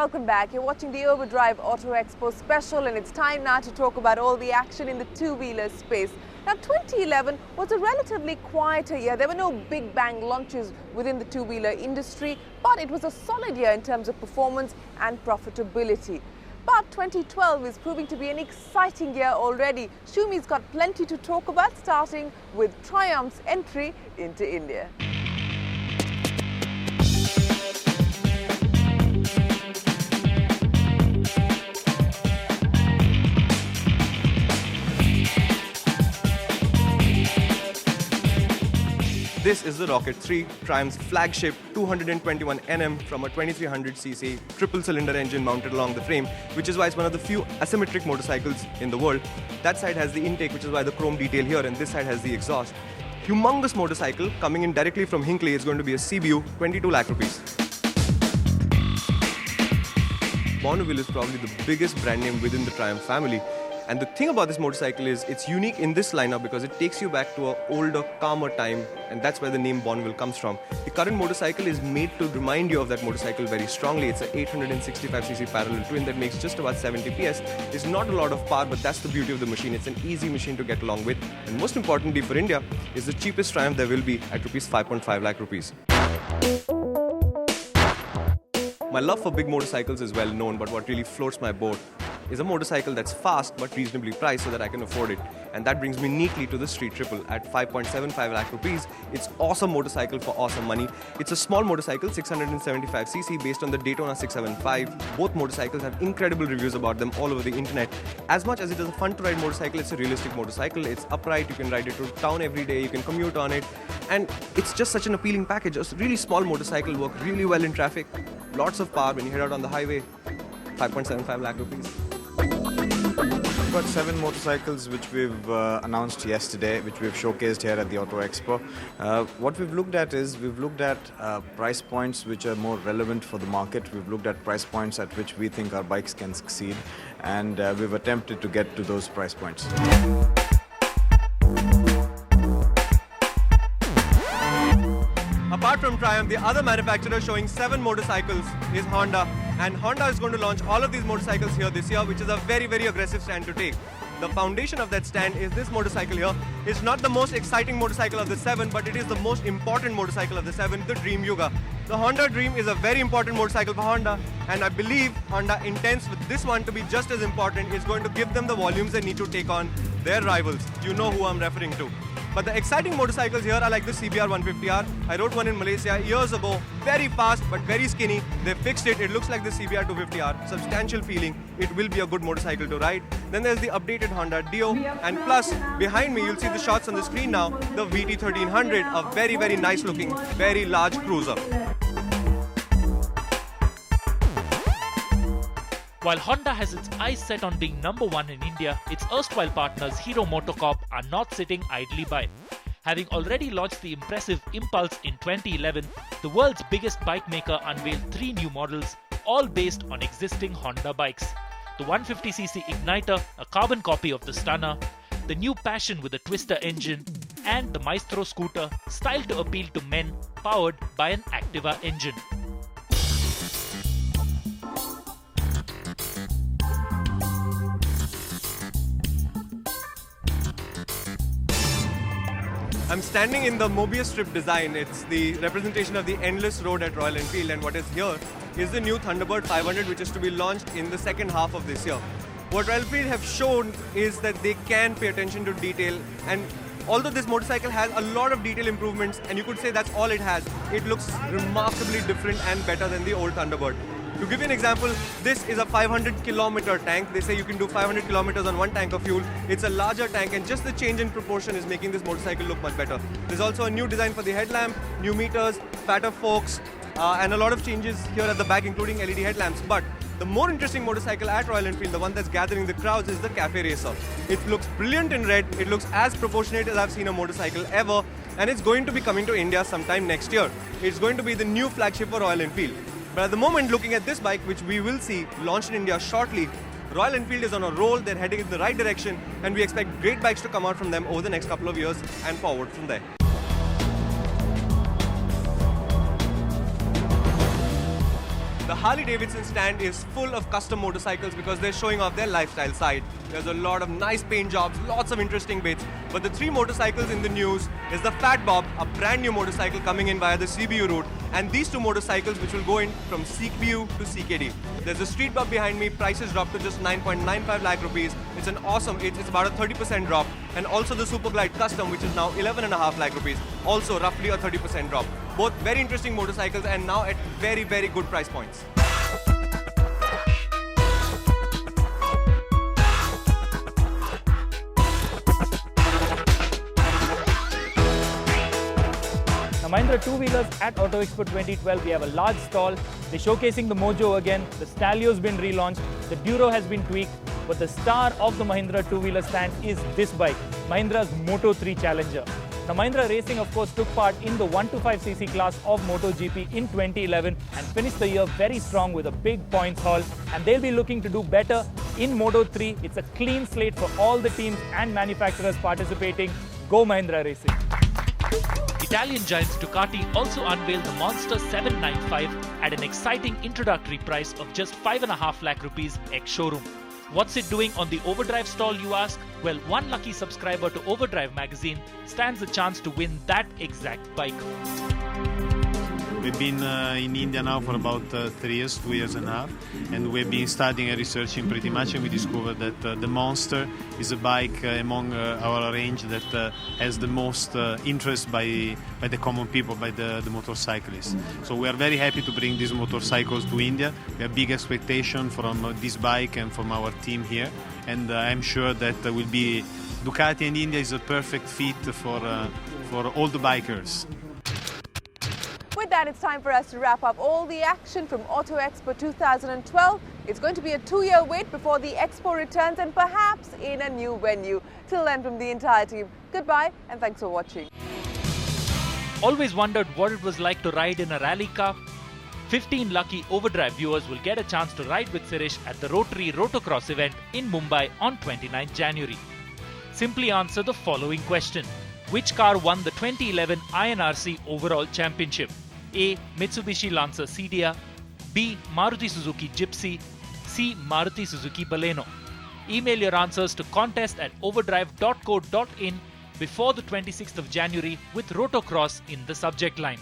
Welcome back. You're watching the OVERDRIVE Auto Expo special, and it's time now to talk about all the action in the two-wheeler space. Now, 2011 was a relatively quieter year. There were no big bang launches within the two-wheeler industry, but it was a solid year in terms of performance and profitability. But 2012 is proving to be an exciting year already. Shumi's got plenty to talk about, starting with Triumph's entry into India. This is the Rocket 3, Triumph's flagship 221 Nm from a 2300cc triple-cylinder engine mounted along the frame, which is why it's one of the few asymmetric motorcycles in the world. That side has the intake, which is why the chrome detail here, and this side has the exhaust. Humongous motorcycle coming in directly from Hinckley. It's going to be a CBU, 22 lakh rupees. Bonneville is probably the biggest brand name within the Triumph family. And the thing about this motorcycle is it's unique in this lineup because it takes you back to an older, calmer time, and that's where the name Bonneville comes from. The current motorcycle is made to remind you of that motorcycle very strongly. It's an 865cc parallel twin that makes just about 70 PS. It's not a lot of power, but that's the beauty of the machine. It's an easy machine to get along with. And most importantly for India, it's the cheapest Triumph there will be at rupees 5.5 lakh rupees. My love for big motorcycles is well known, but what really floats my boat is a motorcycle that's fast but reasonably priced so that I can afford it. And that brings me neatly to the Street Triple at 5.75 lakh rupees. It's awesome motorcycle for awesome money. It's a small motorcycle, 675cc, based on the Daytona 675. Both motorcycles have incredible reviews about them all over the internet. As much as it is a fun to ride motorcycle, it's a realistic motorcycle. It's upright, you can ride it to town every day, you can commute on it. And it's just such an appealing package. A really small motorcycle, work really well in traffic. Lots of power when you head out on the highway. 5.75 lakh rupees. We've got 7 motorcycles which we've announced yesterday, which we've showcased here at the Auto Expo. What we've looked at is price points which are more relevant for the market. We've looked at price points at which we think our bikes can succeed, and we've attempted to get to those price points. Apart from Triumph, the other manufacturer showing 7 motorcycles is Honda. And Honda is going to launch all of these motorcycles here this year, which is a very, very aggressive stand to take. The foundation of that stand is this motorcycle here. It's not the most exciting motorcycle of the 7, but it is the most important motorcycle of the 7, the Dream Yuga. The Honda Dream is a very important motorcycle for Honda, and I believe Honda intends with this one to be just as important. It's going to give them the volumes they need to take on their rivals. You know who I'm referring to. But the exciting motorcycles here are like the CBR 150R. I rode one in Malaysia years ago. Very fast but very skinny. They fixed it. It looks like the CBR 250R. Substantial feeling. It will be a good motorcycle to ride. Then there's the updated Honda Dio. And plus, behind me, you'll see the shots on the screen now. The VT 1300, a very, very nice looking, very large cruiser. While Honda has its eyes set on being #1 in India, its erstwhile partners Hero MotoCorp are not sitting idly by. Having already launched the impressive Impulse in 2011, the world's biggest bike maker unveiled 3 new models, all based on existing Honda bikes. The 150cc Igniter, a carbon copy of the Stunner, the new Passion with a Twister engine, and the Maestro scooter, styled to appeal to men, powered by an Activa engine. I'm standing in the Mobius strip design. It's the representation of the endless road at Royal Enfield, and what is here is the new Thunderbird 500, which is to be launched in the second half of this year. What Royal Enfield have shown is that they can pay attention to detail, and although this motorcycle has a lot of detail improvements, and you could say that's all it has, it looks remarkably different and better than the old Thunderbird. To give you an example, this is a 500-kilometer tank. They say you can do 500 kilometers on one tank of fuel. It's a larger tank, and just the change in proportion is making this motorcycle look much better. There's also a new design for the headlamp, new meters, fatter forks, and a lot of changes here at the back, including LED headlamps. But the more interesting motorcycle at Royal Enfield, the one that's gathering the crowds, is the Cafe Racer. It looks brilliant in red. It looks as proportionate as I've seen a motorcycle ever, and it's going to be coming to India sometime next year. It's going to be the new flagship for Royal Enfield. But at the moment, looking at this bike, which we will see launched in India shortly, Royal Enfield is on a roll. They're heading in the right direction, and we expect great bikes to come out from them over the next couple of years and forward from there. The Harley-Davidson stand is full of custom motorcycles because they're showing off their lifestyle side. There's a lot of nice paint jobs, lots of interesting bits. But the three motorcycles in the news is the Fat Bob, a brand new motorcycle coming in via the CBU route, and these two motorcycles which will go in from CBU to CKD. There's a Street Bob behind me, prices dropped to just 9.95 lakh rupees. It's an awesome, it's about a 30% drop. And also the Super Glide Custom, which is now 11.5 lakh rupees, also roughly a 30% drop. Both very interesting motorcycles and now at very, very good price points. Mahindra two-wheelers at Auto Expo 2012, we have a large stall. They're showcasing the Mojo again. The Stalio's been relaunched. The Duro has been tweaked. But the star of the Mahindra two-wheeler stand is this bike, Mahindra's Moto 3 Challenger. Now, Mahindra Racing, of course, took part in the 125cc class of MotoGP in 2011 and finished the year very strong with a big points haul. And they'll be looking to do better in Moto 3. It's a clean slate for all the teams and manufacturers participating. Go Mahindra Racing! Italian giants Ducati also unveiled the Monster 795 at an exciting introductory price of just 5.5 lakh rupees ex-showroom. What's it doing on the OVERDRIVE stall, you ask? Well, one lucky subscriber to OVERDRIVE magazine stands a chance to win that exact bike. We've been in India now for about 3 years, 2 years and a half, and we've been studying and researching pretty much, and we discovered that the Monster is a bike among our range that has the most interest by the common people, by the motorcyclists. So we are very happy to bring these motorcycles to India. We have big expectation from this bike and from our team here, and I'm sure that will be Ducati and India is a perfect fit for all the bikers. With that, it's time for us to wrap up all the action from Auto Expo 2012. It's going to be a 2-year wait before the Expo returns and perhaps in a new venue. Till then, from the entire team, goodbye and thanks for watching. Always wondered what it was like to ride in a rally car? 15 lucky OVERDRIVE viewers will get a chance to ride with Sirish at the Rotary Rotocross event in Mumbai on 29th January. Simply answer the following question. Which car won the 2011 INRC Overall Championship? A. Mitsubishi Lancer CDR, B. Maruti Suzuki Gypsy, C. Maruti Suzuki Baleno. Email your answers to contest@overdrive.co.in before the 26th of January with Rotocross in the subject line.